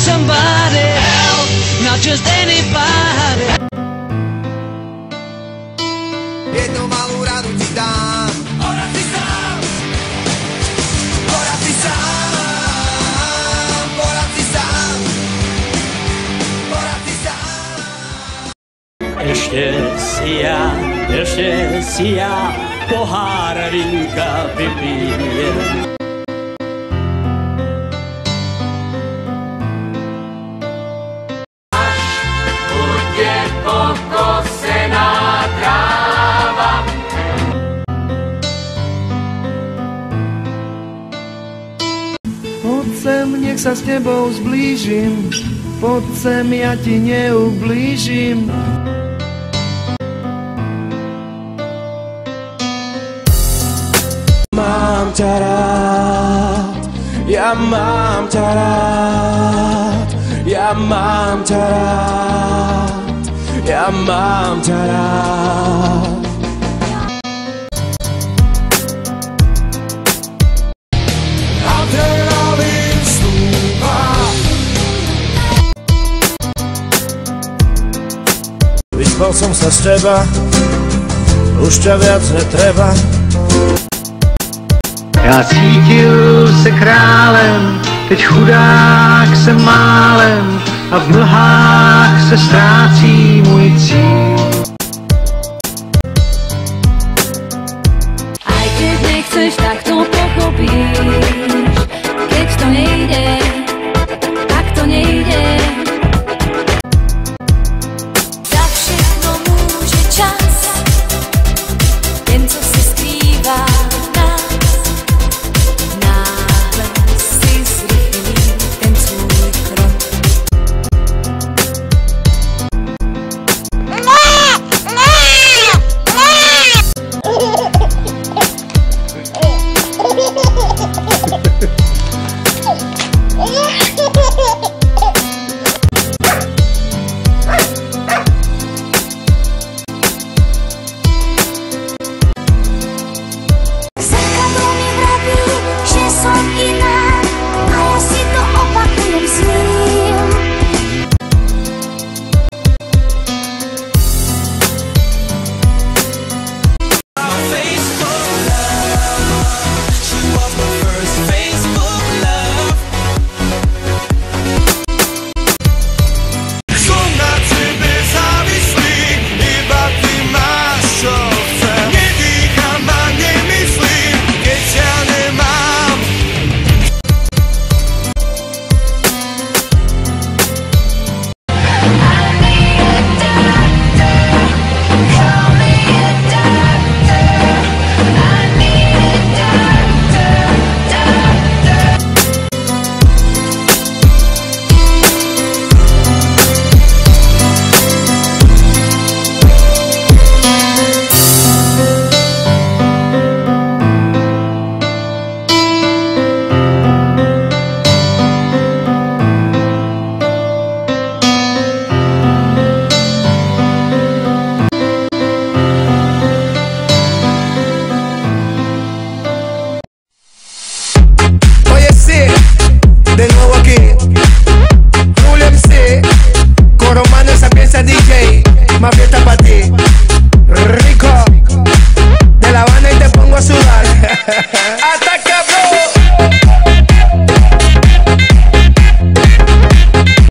Somebody help, not just anybody. Jednu malú radu ti dám. Porad si sám. Porad si sám. Porad si sám. Porad si sám. Ešte si ja pohár vínka vypijem. Pokosená tráva. Poď sem, nech sa s tebou zblížim, poď sem, ja ti neublížim. Mám ťa rád, ja mám ťa rád, ja mám ťa rád. Ja mám ťa rád. Adrenalín stúpa. Vyspal som sa z teba, už ťa viac netreba. Já cítil se králem, teď chudák jsem málem a v mlhách se ztrácí můj cíl. Aj keď nechceš, tak to pochopíš.